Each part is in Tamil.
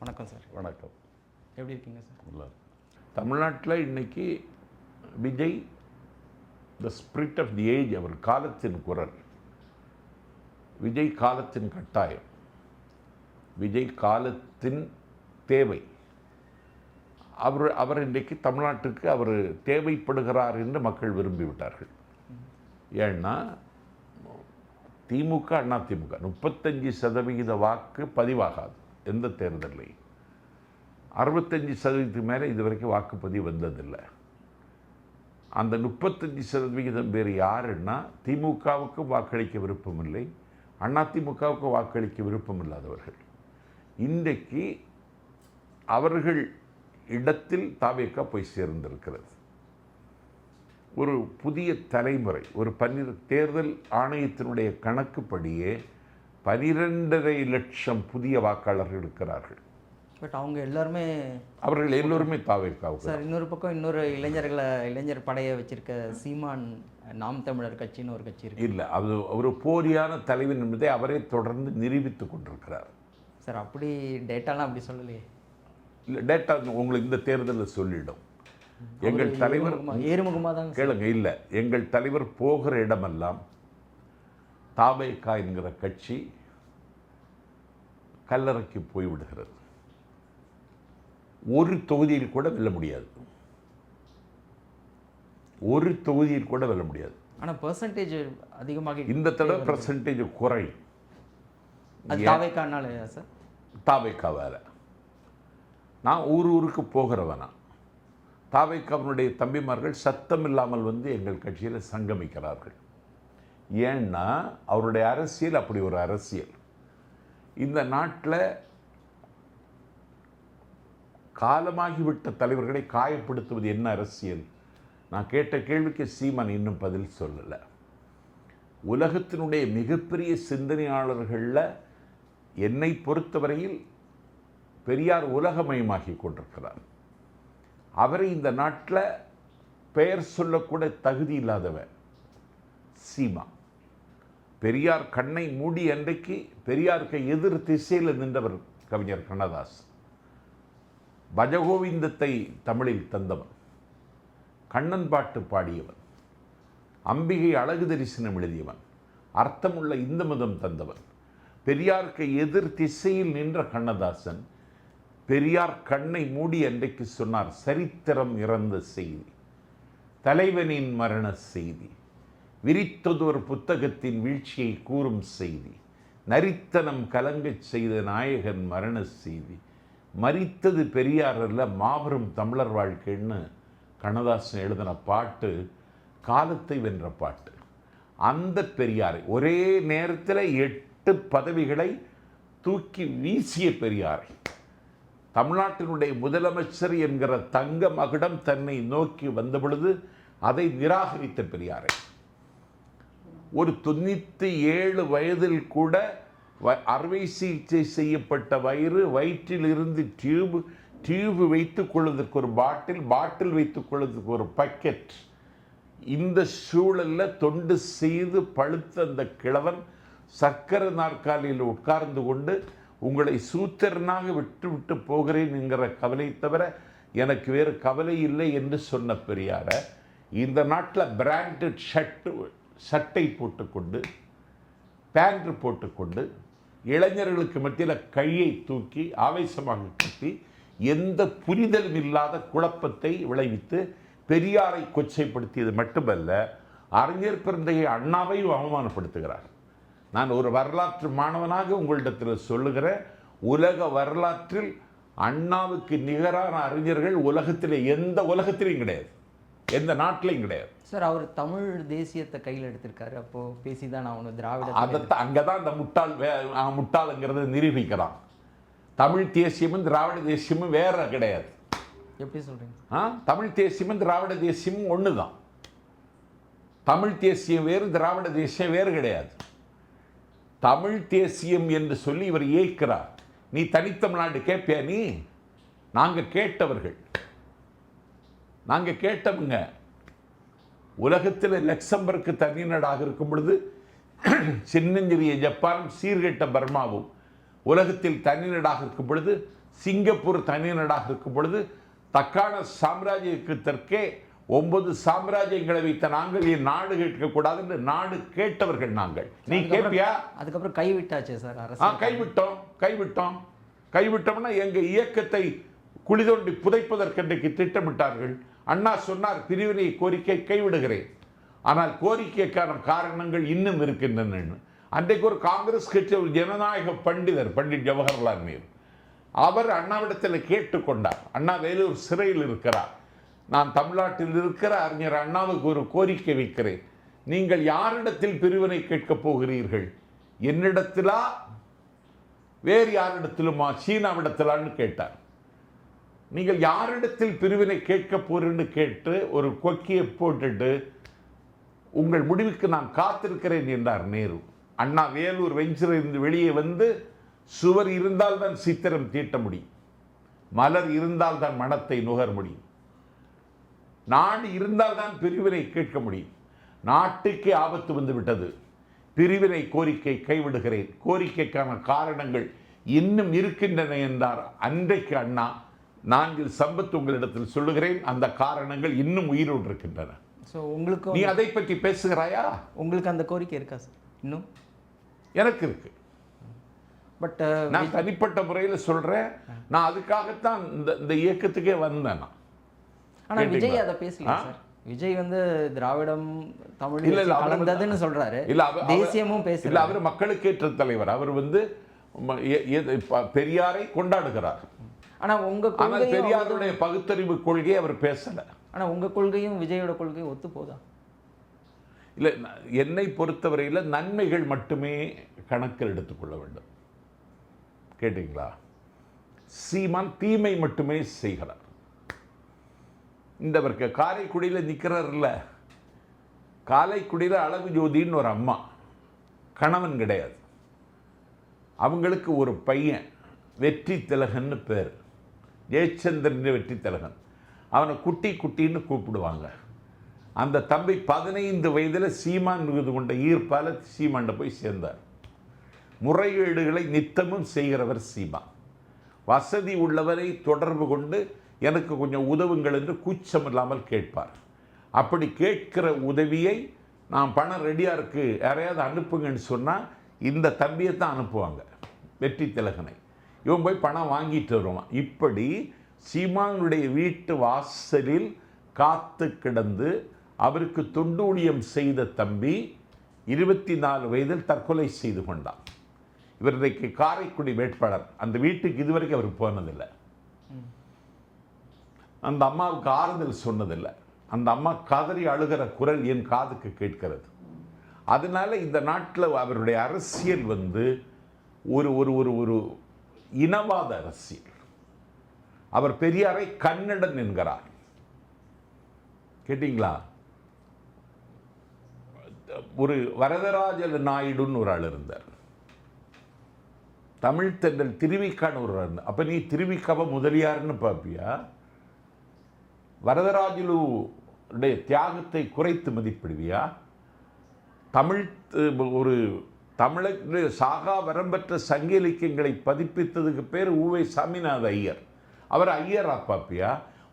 வணக்கம் சார். வணக்கம். எப்படி இருக்கீங்க சார்? நல்லா தமிழ்நாட்டில் இன்னைக்கு Vijay the spirit of the age, அவர் காலத்தின் குரல். விஜய் காலத்தின் கட்டாயம், விஜய் காலத்தின் தேவை. அவர் இன்றைக்கு தமிழ்நாட்டுக்கு அவர் தேவைப்படுகிறார் என்று மக்கள் விரும்பிவிட்டார்கள். ஏன்னா திமுக அதிமுக 35% வாக்கு பதிவாகாது எந்த தேர்தலையும். 65% மேலே இது வரைக்கும் வாக்குப்பதிவு வந்ததில்லை. அந்த 35% பேர் யாருன்னா திமுகவுக்கு வாக்களிக்க விருப்பமில்லை, அதிமுகவுக்கு வாக்களிக்க விருப்பம் இல்லாதவர்கள். இன்றைக்கு அவர்கள் இடத்தில் தாவேகா போய் சேர்ந்திருக்கிறது. ஒரு புதிய தலைமுறை, ஒரு தேர்தல் ஆணையத்தினுடைய கணக்குப்படியே 12.5 லட்சம் புதிய வாக்காளர்கள் இருக்கிறார்கள். பட் அவங்க எல்லாருமே அவர்கள் எல்லோருமே தாவேகாவுக்கு. சார், இன்னொரு பக்கம் இன்னொரு இளைஞர் படையை வச்சிருக்க சீமான் நாம் தமிழர் கட்சின்னு ஒரு கட்சி இருக்கு. இல்லை, அது ஒரு போலியான தலைவன் என்பதை அவரே தொடர்ந்து நிரூபித்து கொண்டிருக்கிறார். சார், அப்படி டேட்டாலாம் அப்படி சொல்லலையே. இல்லை, டேட்டா உங்களுக்கு இந்த தேர்தலில் சொல்லிடும். எங்கள் தலைவர் ஏறுமுகமாக தான் கேளுங்க. இல்லை, எங்கள் தலைவர் போகிற இடமெல்லாம் தாவேகா என்கிற கட்சி கல்லறைக்கு போய்விடுகிறது. ஒரு தொகுதியில் கூட வெல்ல முடியாது, ஒரு தொகுதியில் கூட வெல்ல முடியாது. ஆனால் பெர்சன்டேஜ் அதிகமாக இந்த தடவை பெர்சன்டேஜ் குறை. தாவேகானாலயா சார்? தாவேகா வேற. நான் ஊருக்கு போகிறவனா. தாவேகாவினுடைய தம்பிமார்கள் சத்தம் இல்லாமல் வந்து எங்கள் கட்சியில் சங்கமிக்கிறார்கள். ஏன்னா அவருடைய அரசியல் அப்படி ஒரு அரசியல். இந்த நாட்டில் காலமாகிவிட்ட தலைவர்களை காயப்படுத்துவது என்ன அரசியல்? நான் கேட்ட கேள்விக்கு சீமான் இன்னும் பதில் சொல்லலை. உலகத்தினுடைய மிகப்பெரிய சிந்தனையாளர்களில் என்னை பொறுத்தவரையில் பெரியார் உலகமயமாகி கொண்டிருக்கிறார். அவரை இந்த நாட்டில் பெயர் சொல்லக்கூட தகுதி இல்லாதவர் சீமா. பெரியார் கண்ணை மூடி அன்றைக்கு பெரியாருக்கு எதிர் திசையில் நின்றவர் கவிஞர் கண்ணதாஸ். பஜகோவிந்தத்தை தமிழில் தந்தவன், கண்ணன் பாட்டு பாடியவன், அம்பிகை அழகு தரிசனம் எழுதியவன், அர்த்தமுள்ள இந்து மதம் தந்தவன். பெரியாருக்கு எதிர் திசையில் நின்ற கண்ணதாசன் பெரியார் கண்ணை மூடி அன்றைக்கு சொன்னார், சரித்திரம் இறந்த செய்தி, தலைவனின் மரண செய்தி, விரித்ததொரு புத்தகத்தின் வீழ்ச்சியை கூறும் செய்தி, நரித்தனம் கலங்கச் செய்த நாயகன் மரண செய்தி, மரித்தது பெரியார் அல்ல மாபெரும் தமிழர் வாழ்க்கைன்னு கண்ணதாசன் எழுதின பாட்டு காலத்தை வென்ற பாட்டு. அந்த பெரியாரை ஒரே நேரத்தில் 8 பதவிகளை தூக்கி வீசிய பெரியாரை, தமிழ்நாட்டினுடைய முதலமைச்சர் என்கிற தங்க மகுடம் தன்னை நோக்கி வந்த பொழுது அதை நிராகரித்த பெரியாரை, ஒரு 97 வயதில் கூட அறுவை சிகிச்சை செய்யப்பட்ட வயிற்றில் இருந்து டியூப் வைத்துக் கொள்வதற்கு ஒரு பாட்டில் வைத்துக் கொள்வதற்கு ஒரு பக்கெட், இந்த சூழலில் தொண்டு செய்து பழுத்த அந்த கிழவன் சக்கர நாற்காலியில் உட்கார்ந்து கொண்டு உங்களை சூத்திரனாக விட்டு போகிறேன் என்கிற கவலை தவிர எனக்கு வேறு கவலை இல்லை என்று சொன்ன பெரியார, இந்த நாட்டில் பிராண்டட் சட்டை போட்டுக்கொண்டு பேண்ட் போட்டுக்கொண்டு இளைஞர்களுக்கு மத்தியில் கையை தூக்கி ஆவேசமாக கட்டி எந்த புரிதலும் இல்லாத குழப்பத்தை விளைவித்து பெரியாரை கொச்சைப்படுத்தியது மட்டுமல்ல, அறிஞர் பெருந்தகை அண்ணாவையும் அவமானப்படுத்துகிறார். நான் ஒரு வரலாற்று மாணவனாக உங்களிடத்தில் சொல்லுகிற, உலக வரலாற்றில் அண்ணாவுக்கு நிகரான அறிஞர்கள் எந்த உலகத்திலையும் கிடையாது, எந்த நாட்டிலையும் கிடையாது. சார், அவர் தமிழ் தேசியத்தை கையில் எடுத்திருக்காரு. அப்போ பேசிதான் அவனு திராவிட, அதைத்தான் அங்கதான் இந்த முட்டாளுங்கிறத நிரூபிக்கிறான். தமிழ் தேசியமும் திராவிட தேசியமும் வேற கிடையாது. எப்படி சொல்றீங்க? தமிழ் தேசியமும் திராவிட தேசியமும் ஒண்ணுதான். தமிழ் தேசியம் வேறு, திராவிட தேசியம் வேறு கிடையாது. தமிழ் தேசியம் என்று சொல்லி இவர் ஏற்கிறார். நீ தனித்தமிழ்நாடு கேட்பியா? நீ நாங்கள் கேட்டவங்க. உலகத்தில் லக்சம்பர்க்கு தனிநாடாக இருக்கும் பொழுது சின்னஞ்சிறிய ஜப்பானும் சீர்கெட்ட பர்மாவும் உலகத்தில் தனிநாடாக இருக்கும் பொழுது சிங்கப்பூர் தனி நாடாக இருக்கும் பொழுது தக்கான சாம்ராஜ்யத்துக்கு தெற்கே 9 சாம்ராஜ்யங்களை வைத்த நாங்கள் என் நாடு கேட்கக்கூடாது என்று நாடு கேட்டவர்கள் நாங்கள். நீ கேட்பியா? அதுக்கப்புறம் கைவிட்டாச்சே சார் அரசு. கைவிட்டோம்னா எங்க இயக்கத்தை குழி தோண்டி புதைப்பதற்கென்றைக்கு திட்டமிட்டார்கள். அண்ணா சொன்னார், பிரிவினை கோரிக்கை கைவிடுகிறேன், ஆனால் கோரிக்கைக்கான காரணங்கள் இன்னும் இருக்கின்றன. அன்றைக்கு ஒரு காங்கிரஸ் கட்சி ஒரு ஜனநாயக பண்டிதர் பண்டிட் ஜவஹர்லால் நேரு அவர் அண்ணாவிடத்தில் கேட்டுக்கொண்டார். அண்ணா வேலூர் சிறையில் இருக்கிறார், நான் தமிழ்நாட்டில் இருக்கிற அறிஞர் அண்ணாவுக்கு ஒரு கோரிக்கை வைக்கிறேன், நீங்கள் யாரிடத்தில் பிரிவினை கேட்கப் போகிறீர்கள், என்னிடத்திலா வேறு யாரிடத்திலுமா, சீனாவிடத்திலான்னு கேட்டார். நீங்கள் யாரிடத்தில் பிரிவினை கேட்க போறேன்னு கேட்டு ஒரு கொக்கியை போட்டுட்டு உங்கள் முடிவுக்கு நான் காத்திருக்கிறேன் என்றார் நேரு. அண்ணா வேலூர் வெஞ்சிலிருந்து வெளியே வந்து, சுவர் இருந்தால் தான் சித்திரம் தீட்ட முடியும், மலர் இருந்தால் தான் மனத்தை நுகர முடியும், நாடு இருந்தால் தான் பிரிவினை கேட்க முடியும். நாட்டுக்கே ஆபத்து வந்து விட்டது, பிரிவினை கோரிக்கை கைவிடுகிறேன், கோரிக்கைக்கான காரணங்கள் இன்னும் இருக்கின்றன என்றார் அன்றைக்கு அண்ணா. 4 சம்பத் உங்களிடத்தில் சொல்லுகிறேன், அந்த காரணங்கள் இன்னும் உயிரோடு இருக்கின்றன. உங்களுக்கு நீ அதை பற்றி பேசுகிறாயா? உங்களுக்கு அந்த கோரிக்கை இருக்கா சார்? இன்னும் எனக்கு இருக்கு. பட் நான் தனிப்பட்ட முறையில் சொல்றேன், நான் அதுக்காகத்தான் இந்த இயக்கத்துக்கே வந்தேன். ஆனா விஜய் அதை பேசல சார். விஜய் வந்து திராவிடம் தமிழ் கலந்ததுன்னு சொல்றாரு, தேசியமும் பேசல. அவர் மக்களுக்கேற்ற தலைவர், அவர் வந்து பெரியாரை கொண்டாடுகிறார். ஆனா பெரியாருடைய பகுத்தறிவு கொள்கையை அவர் பேசல. ஆனா உங்க கொள்கையும் விஜயோட கொள்கையும் ஒத்து போதா? இல்லை, என்னை பொறுத்தவரையில் நன்மைகள் மட்டுமே கணக்கில் எடுத்துக்கொள்ள வேண்டும். கேட்டீங்களா? சீமான் தீமை மட்டுமே செய்கிறார். இந்த காரைக்குடியில் நிற்கிறார்ல, காரைக்குடியில் அழகு ஜோதின்னு ஒரு அம்மா, கணவன் கிடையாது, அவங்களுக்கு ஒரு பையன் வெற்றி திலகன்னு பேர், ஜெயச்சந்திரன் வெற்றி திலகன். அவனை குட்டி குட்டின்னு கூப்பிடுவாங்க. அந்த தம்பி 15 வயதில் சீமான் மீது கொண்ட ஈர்ப்பால் சீமான்ட போய் சேர்ந்தார். முறைகேடுகளை நித்தமும் செய்கிறவர் சீமான். வசதி உள்ளவரை தொடர்பு கொண்டு எனக்கு கொஞ்சம் உதவுங்கள் என்று கூச்சம் இல்லாமல் கேட்பார். அப்படி கேட்கிற உதவியை நான் பணம் ரெடியாக இருக்கு, யாரையாவது அனுப்புங்கன்னு சொன்னால் இந்த தம்பியை தான் அனுப்புவாங்க, வெற்றி திலகனை. இவன் போய் பணம் வாங்கிட்டு வருவான். இப்படி சீமானுடைய வீட்டு வாசலில் காத்து கிடந்து அவருக்கு தொண்டூழியம் செய்த தம்பி 24 வயதில் தற்கொலை செய்து கொண்டான். இவர் இன்றைக்கு காரைக்குடி வேட்பாளர். அந்த வீட்டுக்கு இதுவரைக்கும் அவர் போனதில்லை, அந்த அம்மாவுக்கு ஆறுதல் சொன்னதில்லை. அந்த அம்மா கதறி அழுகிற குரல் என் காதுக்கு கேட்கிறது. அதனால இந்த நாட்டில் அவருடைய அரசியல் வந்து ஒரு ஒரு ஒரு ஒரு இனவாத அரசியல். அவர் பெரியாரை கன்னடன் என்கிறார். கேட்டீங்களா? ஒரு வரதராஜ நாயுடுன்னு ஒரு ஆள் இருந்தார், தமிழ் தென்றல் திருவிக்கான ஒரு ஆள். அப்ப நீ திருவிக்காவை முதலியார்னு பார்ப்பியா? வரதராஜலுடைய தியாகத்தை குறைத்து மதிப்பிடுவியா? தமிழ் ஒரு தமிழக சாகா வரம்பற்ற சங்க இலக்கியங்களை பதிப்பித்ததுக்கு பேர் ஊவை சாமிநாத ஐயர். அவர் ஐயரா பாப்பியா?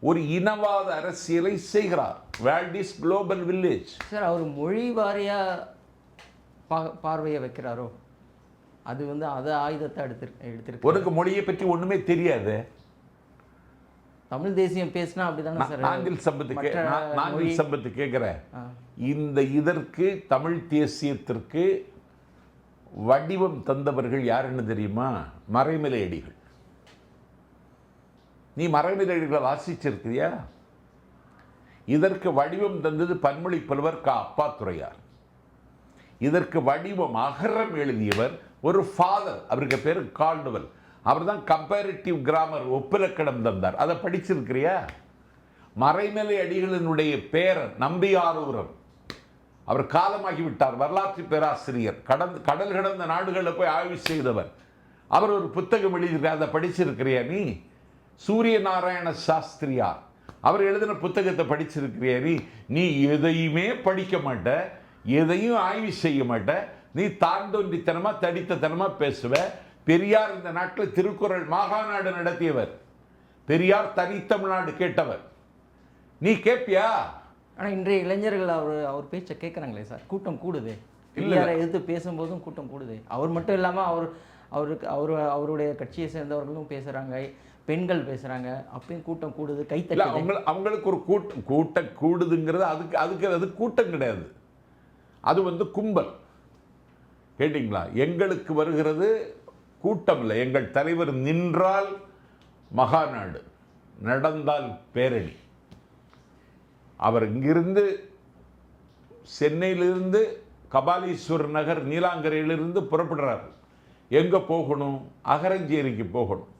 ஒரு இனவாத அரசியலை செய்கிறார். World is global village. Sir, அவர் மொழி வாரியா பார்வையை வைக்கிறாரோ? அது வந்து அதை ஆயுதத்தை எடுத்திருக்கு. உனக்கு மொழியை பற்றி ஒண்ணுமே தெரியாது. தமிழ் தேசியம் பேசினா அப்படிதானே சார்? நாஞ்சில் சம்பத்து கேட்கிறேன். இதற்கு தமிழ் தேசியத்திற்கு வடிவம் தந்தவர்கள் யாருன்னு தெரியுமா? மறைமலை அடிகள். நீ மறைமலை அடிகளை வாசிச்சிருக்கிறியா? இதற்கு வடிவம் தந்தது பன்மொழி புலவர் அப்பாத்துரையார். இதற்கு வடிவம் அகரம் எழுதியவர் ஒரு ஃபாதர், அவருக்கு பேர் கால்டுவெல். அவர் தான் கம்பேரிட்டிவ் கிராமர் ஒப்பிலக்கணம் தந்தார். அதை படிச்சிருக்கிறியா? மறைமலை அடிகளினுடைய பேரன் நம்பியாரூரன், அவர் காலமாகிவிட்டார், வரலாற்று பேராசிரியர், கடல் கடந்த நாடுகளில் போய் ஆய்வு செய்தவர். அவர் ஒரு புத்தகம் எழுதியிருக்கார், அதை படிச்சிருக்கிறியா நீ? சூரிய நாராயண சாஸ்திரியார், அவர் எழுதின புத்தகத்தை படிச்சிருக்கிறியா நீ? நீ எதையுமே படிக்க மாட்ட, எதையும் ஆய்வு செய்ய மாட்ட, நீ தாண்டோன்றித்தனமா தடித்தனமா பேசுவ. பெரியார் இந்த நாட்டில் திருக்குறள் மாகாநாடு நடத்தியவர். பெரியார் தனித்தமிழ்நாடு கேட்டவர். நீ கேட்பியா? ஆனால் இன்றைய இளைஞர்கள் அவர் பேச்சை கேட்குறாங்களே சார். கூட்டம் கூடுது, பெரியாரை எதிர்த்து பேசும்போதும் கூட்டம் கூடுது. அவர் மட்டும் இல்லாமல் அவருடைய கட்சியை சேர்ந்தவர்களும் பேசுகிறாங்க, பெண்கள் பேசுகிறாங்க, அப்பயும் கூட்டம் கூடுது, கைத்தட்டல. அவங்களுக்கு ஒரு கூட்டம் கூடுதுங்கிறது அது கூட்டம் கிடையாது, அது கும்பல். கேட்டிங்களா? எங்களுக்கு வருகிறது கூட்டம் இல்லை. எங்கள் தலைவர் நின்றால் மகாநாடு, நடந்தால் பேரணி. அவர் இங்கிருந்து சென்னையிலிருந்து கபாலீஸ்வரர் நகர் நீலாங்கரையிலிருந்து புறப்படுறார். எங்கே போகணும்? அகரஞ்சேரிக்கு போகணும்.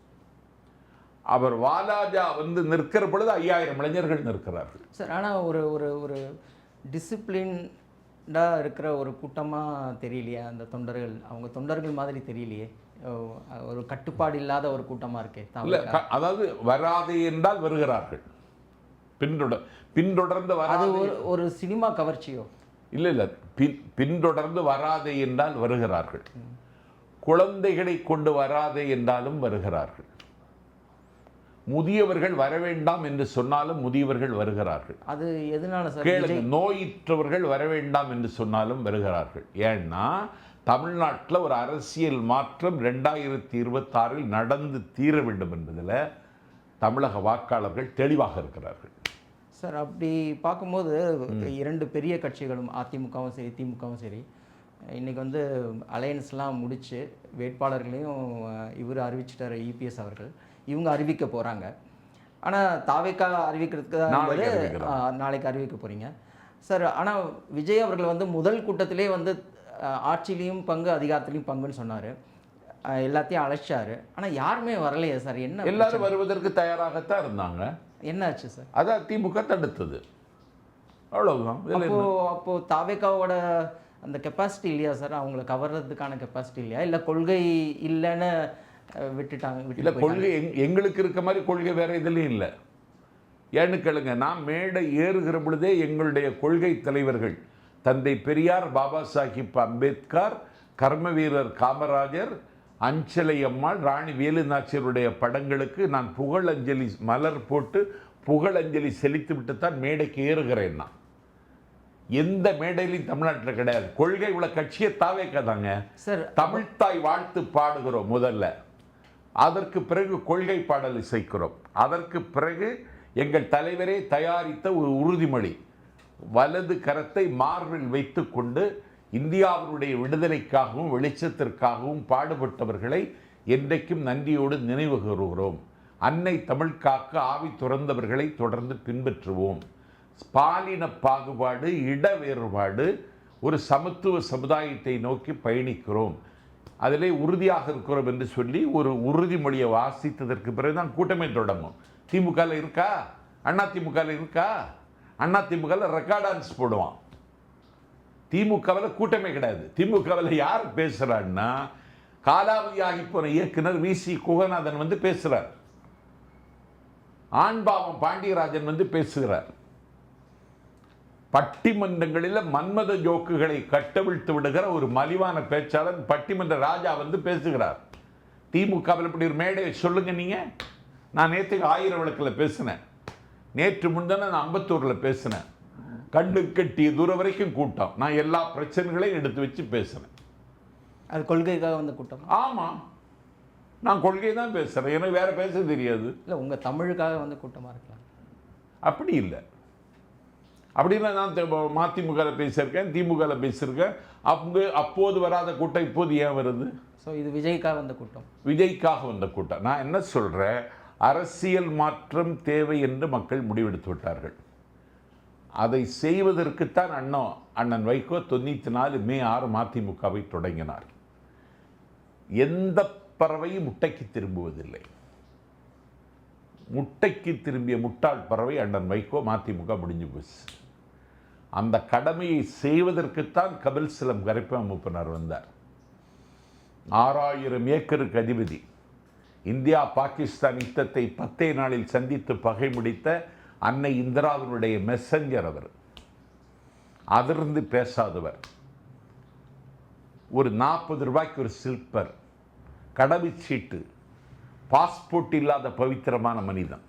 அவர் வாலாஜா நிற்கிற பொழுது 5000 இளைஞர்கள் நிற்கிறார்கள் சார். ஆனால் ஒரு ஒரு ஒரு டிசிப்ளின்டாக இருக்கிற ஒரு கூட்டமாக தெரியலையே அந்த தொண்டர்கள். அவங்க தொண்டர்கள் மாதிரி தெரியலையே, ஒரு கட்டுப்பாடு இல்லாத ஒரு கூட்டமாக இருக்கே. இல்லை, அதாவது வராது என்றால் வருகிறார்கள், பின்தொடர்ந்து வராது. ஒரு சினிமா கவர்ச்சியோ? இல்லை, பின்தொடர்ந்து வராதே என்றால் வருகிறார்கள். குழந்தைகளை கொண்டு வராதே என்றாலும் வருகிறார்கள். முதியவர்கள் வர வேண்டாம் என்று சொன்னாலும் முதியவர்கள் வருகிறார்கள். அது எதனால சார்? கேளுங்க, நோயுற்றவர்கள் வர வேண்டாம் என்று சொன்னாலும் வருகிறார்கள். ஏன்னா தமிழ்நாட்டில் ஒரு அரசியல் மாற்றம் 2026 நடந்து தீர வேண்டும் என்பதில் தமிழக வாக்காளர்கள் தெளிவாக இருக்கிறார்கள் சார். அப்படி பார்க்கும்போது 2 பெரிய கட்சிகளும், அதிமுகவும் சரி திமுகவும் சரி, இன்றைக்கி அலையன்ஸ்லாம் முடித்து வேட்பாளர்களையும் இவர் அறிவிச்சிட்டார், இபிஎஸ் அவர்கள். இவங்க அறிவிக்க போகிறாங்க. ஆனால் தாவேக்கா அறிவிக்கிறதுக்கு நாளைக்கு அறிவிக்க போகிறீங்க சார். ஆனால் விஜய் அவர்கள் முதல் கூட்டத்திலே ஆட்சியிலையும் பங்கு அதிகாரத்திலையும் பங்குன்னு சொன்னார், எல்லாத்தையும் அழைச்சாரு. ஆனால் யாருமே வரலையே சார். என்ன? எல்லாரும் வருவதற்கு தயாராகத்தான் இருந்தாங்க. என்ன ஆச்சு சார்? அதான் திமுக தடுத்தது, அவ்வளவுதான். அப்போ தாவேக்காவோட அந்த கெப்பாசிட்டி இல்லையா சார்? அவங்களை கவர்றதுக்கான கெப்பாசிட்டி இல்லையா? இல்லை கொள்கை இல்லைன்னு விட்டுட்டாங்க? இல்லை, கொள்கை எங்களுக்கு இருக்க மாதிரி கொள்கை வேற இதுலையும் இல்லை. ஏன்னு கேளுங்க, நான் மேடை ஏறுகிற பொழுதே எங்களுடைய கொள்கை தலைவர்கள் தந்தை பெரியார், பாபா சாஹிப் அம்பேத்கர், கர்ம வீரர் காமராஜர், அஞ்சலை அம்மாள், ராணி வேலு நாச்சியருடைய படங்களுக்கு நான் புகழஞ்சலி மலர் போட்டு புகழஞ்சலி செலுத்தி விட்டு தான் மேடைக்கு ஏறுகிறேன். நான் எந்த மேடையிலையும் தமிழ்நாட்டில் கிடையாது. கொள்கை உள்ள கட்சியை தாவேக்கா தாங்க சார். தமிழ்த்தாய் வாழ்த்து பாடுகிறோம் முதல்ல, அதற்கு பிறகு கொள்கை பாடல் இசைக்கிறோம், அதற்கு பிறகு எங்கள் தலைவரே தயாரித்த ஒரு உறுதிமொழி, வலது கரத்தை மார்பில் வைத்து கொண்டு இந்தியாவினுடைய விடுதலைக்காகவும் வெளிச்சத்திற்காகவும் பாடுபட்டவர்களை என்றைக்கும் நன்றியோடு நினைவு கூறுகிறோம். அன்னை தமிழ் காக்க ஆவி துறந்தவர்களை தொடர்ந்து பின்பற்றுவோம். பாலின பாகுபாடு, இட வேறுபாடு, ஒரு சமத்துவ சமுதாயத்தை நோக்கி பயணிக்கிறோம், அதிலே உறுதியாக இருக்கிறோம் என்று சொல்லி ஒரு உறுதிமொழியை வாசித்ததற்கு பிறகுதான் கூட்டமே தொடங்கும். திமுகவில் இருக்கா? அண்ணா திமுகவில் இருக்கா? அண்ணா திமுகவில் ரெக்கார்ட் டான்ஸ் போடுவான். திமுகவில் கூட்டமே கிடையாது. திமுகவில் யார் பேசுறான்னா, காலாவதியாகி போன இயக்குனர் விசி குகநாதன் பேசுறார், ஆண்பாவம் பாண்டியராஜன் பேசுகிறார். பட்டிமன்றங்களில் மன்மத ஜோக்குகளை கட்டவிழ்த்து விடுகிற ஒரு மலிவான பேச்சாளர் பட்டிமன்ற ராஜா பேசுகிறார். திமுகவில் இப்படி ஒரு மேடையை சொல்லுங்க நீங்க. நான் நேற்றுக்கு 1000 விளக்கில் பேசினேன், நேற்று முன்தான நான் அம்பத்தூரில் பேசினேன். கண்டு கட்டிய தூரம் வரைக்கும் கூட்டம். நான் எல்லா பிரச்சனைகளையும் எடுத்து வச்சு பேசினேன். அது கொள்கைக்காக கூட்டம்? ஆமாம், நான் கொள்கை தான் பேசுகிறேன், எனக்கு வேற பேச தெரியாது. இல்லை, உங்கள் தமிழுக்காக கூட்டமாக இருக்கலாம். அப்படி இல்லை. அப்படின்னா நான் மதிமுகவில் பேசியிருக்கேன், திமுகவில் பேசியிருக்கேன். அப்போது வராத கூட்டம் இப்போது ஏன் வருது? ஸோ இது விஜய்க்காக வந்த கூட்டம். விஜய்க்காக வந்த கூட்டம். நான் என்ன சொல்கிறேன், அரசியல் மாற்றம் தேவை என்று மக்கள் முடிவெடுத்து விட்டார்கள். அதை செய்வதற்குத்தான் அண்ணன் வைகோ 94 மே 6 மதிமுகவை தொடங்கினார். எந்த பறவையும் முட்டைக்கு திரும்புவதில்லை. முட்டைக்கு திரும்பிய முட்டாள் பறவை அண்ணன் வைகோ, மதிமுக முடிஞ்சு போச்சு. அந்த கடமையை செய்வதற்குத்தான் கபில் சிலம் கரைப்ப மூப்பனார் வந்தார். 6000 ஏக்கருக்கு அதிபதி, இந்தியா பாகிஸ்தான் யுத்தத்தை 10 நாளில் சந்தித்து பகை முடித்த அன்னை இந்திராவினுடைய மெசஞ்சர் அவர். அதிர்ந்து பேசாதவர். ஒரு 40 ரூபாய்க்கு ஒரு சில்பர், கடவுச்சீட்டு, பாஸ்போர்ட் இல்லாத பவித்திரமான மனிதன்.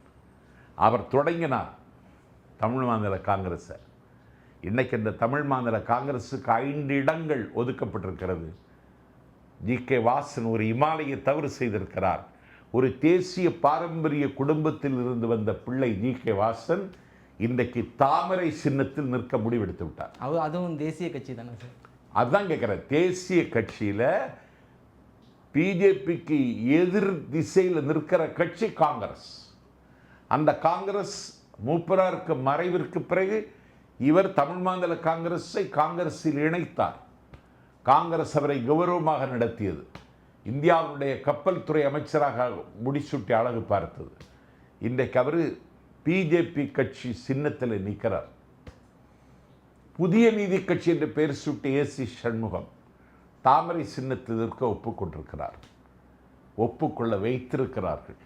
அவர் தொடங்கினார் தமிழ் மாநில காங்கிரஸை. இன்னைக்கு இந்த தமிழ் மாநில காங்கிரஸுக்கு 5 இடங்கள் ஒதுக்கப்பட்டிருக்கிறது. ஜி.கே. வாசன் ஒரு இமாலய தவறு செய்திருக்கிறார். ஒரு தேசிய பாரம்பரிய குடும்பத்தில் இருந்து வந்த பிள்ளை ஜி.கே. வாசன் இன்றைக்கு தாமரை சின்னத்தில் நிற்க முடிவெடுத்து விட்டார். அதுவும் தேசிய கட்சி தானே சார்? அதுதான் கேட்குறேன். தேசிய கட்சியில் பிஜேபிக்கு எதிர் திசையில் நிற்கிற கட்சி காங்கிரஸ். அந்த காங்கிரஸ் மூப்பராருக்கு மறைவிற்கு பிறகு இவர் தமிழ் மாநில காங்கிரஸை காங்கிரஸில் இணைத்தார். காங்கிரஸ் அவரை கௌரவமாக நடத்தியது. இந்தியாவுடைய கப்பல் துறை அமைச்சராக முடிசூட்டி அழகு பார்த்தது. இன்றைக்கு அவர் பிஜேபி கட்சி சின்னத்தில் நிற்கிறார். புதிய நீதி கட்சி என்ற பெயர் சூட்டி ஏசி சண்முகம் தாமரை சின்னத்தில் இருக்க ஒப்புக்கொண்டிருக்கிறார். ஒப்புக்கொள்ள வைத்திருக்கிறார்கள்.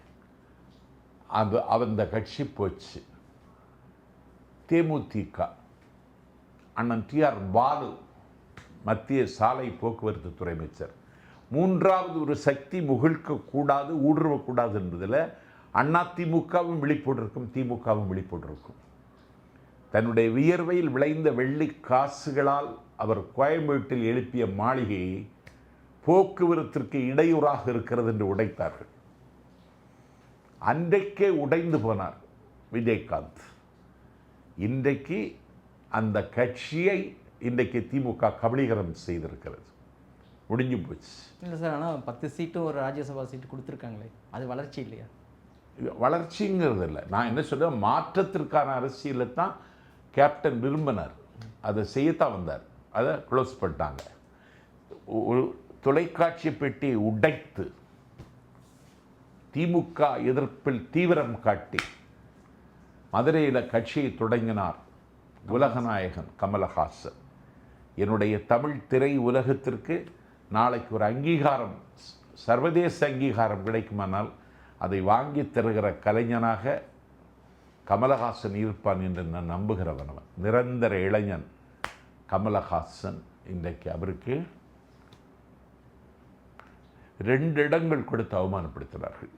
அந்த கட்சி போச்சு. தேமுதிக அண்ணன் டி.ஆர். பாலு மத்திய சாலை போக்குவரத்து துறை அமைச்சர். மூன்றாவது ஒரு சக்தி முகிழ்க்கக்கூடாது, ஊடுருவக்கூடாது என்பதில் அதிமுகவும் விழிப்போட்டிருக்கும், திமுகவும் விழிப்போட்டிருக்கும். தன்னுடைய வியர்வையில் விளைந்த வெள்ளி காசுகளால் அவர் கோயம்பேட்டில் எழுப்பிய மாளிகையை போக்குவரத்திற்கு இடையூறாக இருக்கிறது என்று உடைத்தார்கள். அன்றைக்கே உடைந்து போனார் விஜயகாந்த். இன்றைக்கு அந்த கட்சியை இன்றைக்கு திமுக கபலீகரம் செய்திருக்கிறது. முடிஞ்சு போச்சு. இல்லை சார், ஆனால் 10 சீட்டும் ஒரு ராஜ்யசபா சீட்டு கொடுத்துருக்காங்களே, அது வளர்ச்சி இல்லையா? வளர்ச்சிங்கிறது இல்லை. நான் என்ன சொல்கிறேன், மாற்றத்திற்கான அரசியலில் தான் கேப்டன் விரும்பினார். அதை செய்யத்தான் வந்தார். அதை க்ளோஸ் பண்ணிட்டாங்க. ஒரு தொலைக்காட்சி பெட்டியை உடைத்து திமுக எதிர்ப்பில் தீவிரம் காட்டி மதுரையில் கட்சியை தொடங்கினார் உலகநாயகன் கமலஹாசன். என்னுடைய தமிழ் திரை உலகத்திற்கு நாளைக்கு ஒரு அங்கீகாரம், சர்வதேச அங்கீகாரம் கிடைக்குமானால் அதை வாங்கி தருகிற கலைஞனாக கமலஹாசன் இருப்பான் என்று நான் நம்புகிறவன். நிரந்தர இளைஞன் கமலஹாசன். இன்றைக்கு அவருக்கு 2 இடங்கள் கொடுத்து அவமானப்படுத்தினார்கள்.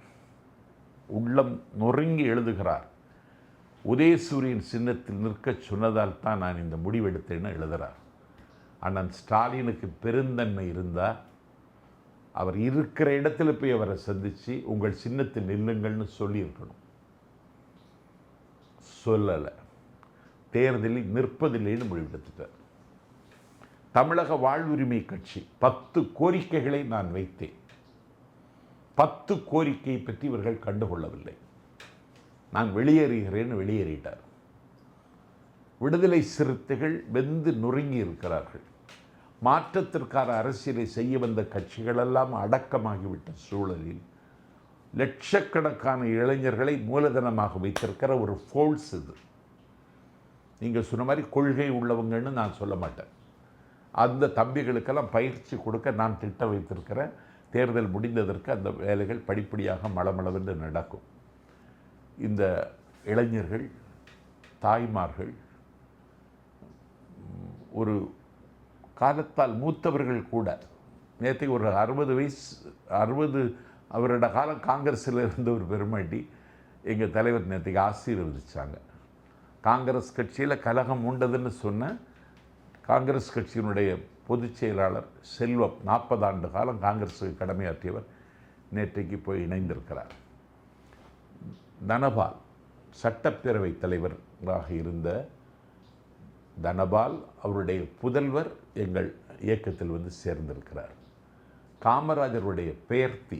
உள்ளம் நொறுங்கி எழுதுகிறார். உதயசூரியன் சின்னத்தில் நிற்க சொன்னதால் தான் நான் இந்த முடிவெடுத்தேன்னு எழுதுகிறார். அண்ணன் ஸ்டாலினுக்கு பெருந்தன்மை இருந்தால் அவர் இருக்கிற இடத்துல போய் அவரை சந்தித்து உங்கள் சின்னத்தில் நில்லுங்கள்னு சொல்லியிருக்கணும். சொல்லலை. தேர்தலில் நிற்பதில்லைன்னு முடிவெடுத்துட்டார். தமிழக வாழ்வுரிமை கட்சி 10 கோரிக்கைகளை நான் வைத்தேன். 10 கோரிக்கையை பற்றி இவர்கள் கண்டுகொள்ளவில்லை. நான் வெளியேறுகிறேன்னு வெளியேறிட்டார். விடுதலை சிறுத்தைகள் வெந்து நொறுங்கி இருக்கிறார்கள். மாற்றத்திற்கான அரசியலை செய்ய வந்த கட்சிகளெல்லாம் அடக்கமாகிவிட்ட சூழலில் லட்சக்கணக்கான இளைஞர்களை மூலதனமாக வைத்திருக்கிற ஒரு ஃபோர்ஸ் இது. நீங்கள் சொன்ன மாதிரி கொள்கை உள்ளவங்கன்னு நான் சொல்ல மாட்டேன். அந்த தம்பிகளுக்கெல்லாம் பயிற்சி கொடுக்க நான் திட்டம் வைத்திருக்கிறேன். தேர்தல் முடிந்ததற்கு அந்த வேலைகள் படிப்படியாக மளமளவென்று நடக்கும். இந்த இளைஞர்கள், தாய்மார்கள், ஒரு காலத்தால் மூத்தவர்கள் கூட, நேற்று ஒரு 60 அவரோட காலம் காங்கிரஸில் இருந்த ஒரு பெருமாட்டி எங்கள் தலைவர் நேற்றுக்கு ஆசீர்வதிச்சாங்க. காங்கிரஸ் கட்சியில் கலகம் உண்டதுன்னு சொன்ன காங்கிரஸ் கட்சியினுடைய பொதுச் செயலாளர் செல்வம் 40 ஆண்டு காலம் காங்கிரஸுக்கு கடமையாற்றியவர் நேற்றைக்கு போய் இணைந்திருக்கிறார். தனபால் சட்டப்பேரவை தலைவராக இருந்த தனபால் அவருடைய புதல்வர் எங்கள் இயக்கத்தில் வந்து சேர்ந்திருக்கிறார். காமராஜருடைய பெயர்த்தி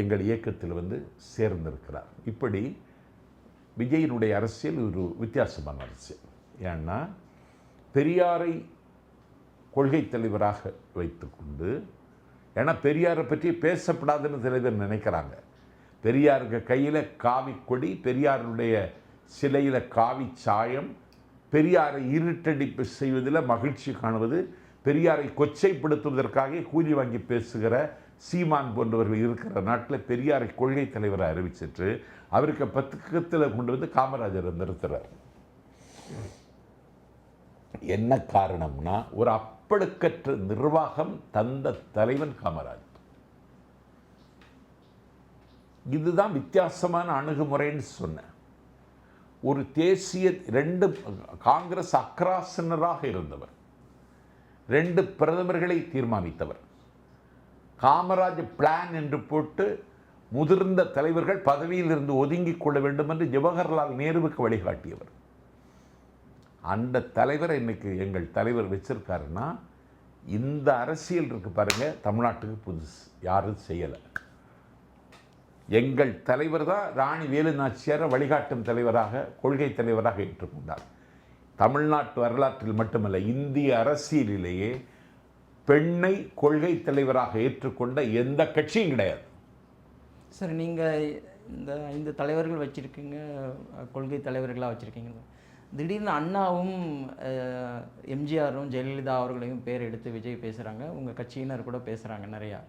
எங்கள் இயக்கத்தில் வந்து சேர்ந்திருக்கிறார். இப்படி விஜயனுடைய அரசியல் ஒரு வித்தியாசமான அரசியல். ஏன்னா பெரியாரை கொள்கை தலைவராக வைத்துக்கொண்டு, ஏன்னா பெரியாரை பற்றி பேசப்படாதுன்னு சில பேர் நினைக்கிறாங்க. பெரியாருக்கு கையில் காவி கொடி, பெரியாருடைய சிலையில் காவி சாயம், பெரியாரை இருட்டடிப்பு செய்வதில் மகிழ்ச்சி காணுவது, பெரியாரை கொச்சைப்படுத்துவதற்காக கூலி வாங்கி பேசுகிற சீமான் போன்றவர்கள் இருக்கிற நாட்டில் பெரியாரை கொள்கை தலைவரை அறிவிச்சிட்டு அவருக்கு பக்கத்தில் கொண்டு வந்து காமராஜர் நிறுத்துறார். என்ன காரணம்னா, ஒரு அப்பழுக்கற்ற நிர்வாகம் தந்த தலைவன் காமராஜர். இதுதான் வித்தியாசமான அணுகுமுறைன்னு சொன்னேன். ஒரு தேசிய 2 காங்கிரஸ் அக்ராசனராக இருந்தவர், 2 பிரதமர்களை தீர்மானித்தவர், காமராஜ் பிளான் என்று போட்டு முதிர்ந்த தலைவர்கள் பதவியிலிருந்து ஒதுங்கிக் கொள்ள வேண்டும் என்று ஜவஹர்லால் நேருவுக்கு வழிகாட்டியவர். அந்த தலைவரை இன்னைக்கு எங்கள் தலைவர் வச்சிருக்காருன்னா, இந்த அரசியல் இருக்கு பாருங்க, தமிழ்நாட்டுக்கு புதுசு, யாரும் செய்யலை. எங்கள் தலைவர் தான் ராணி வேலு நாச்சியாரை வழிகாட்டும் தலைவராக, கொள்கை தலைவராக ஏற்றுக்கொண்டார். தமிழ்நாட்டு வரலாற்றில் மட்டுமல்ல, இந்திய அரசியலிலேயே பெண்ணை கொள்கை தலைவராக ஏற்றுக்கொண்ட எந்த கட்சியும் கிடையாது. சார், நீங்கள் இந்த 5 தலைவர்கள் வச்சுருக்கீங்க, கொள்கை தலைவர்களாக வச்சுருக்கீங்க. திடீர்னு அண்ணாவும் எம்ஜிஆரும் ஜெயலலிதா அவர்களையும் பேர் எடுத்து விஜய் பேசுகிறாங்க, உங்கள் கட்சியினர் கூட பேசுகிறாங்க நிறையா.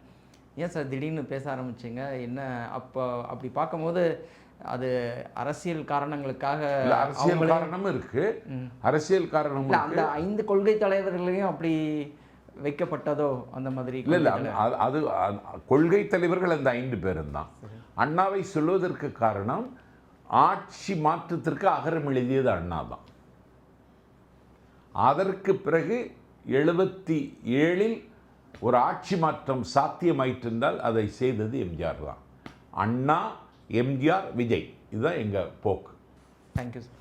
ஏன் சார் திடீர்னு பேச ஆரம்பிச்சிங்க? என்ன அப்போ அப்படி பார்க்கும்போது அது அரசியல் காரணங்களுக்காக? அரசியல் காரணமும் இருக்கு, அரசியல் காரணம் இல்லை, அந்த 5 கொள்கை தலைவர்களையும் அப்படி வைக்கப்பட்டதோ அந்த மாதிரி? இல்லை, அது கொள்கை தலைவர்கள் அந்த 5 பேரும் தான். அண்ணாவை சொல்வதற்கு காரணம், ஆட்சி மாற்றத்திற்கு அகரம் எழுதியது அண்ணா தான். அதற்கு பிறகு 77இல் ஒரு ஆட்சி மாற்றம் சாத்தியமாயிட்டிருந்தால் அதை செய்தது எம்ஜிஆர் தான். அண்ணா, எம்ஜிஆர், விஜய், இதுதான் எங்கள் போக்கு. Thank you sir.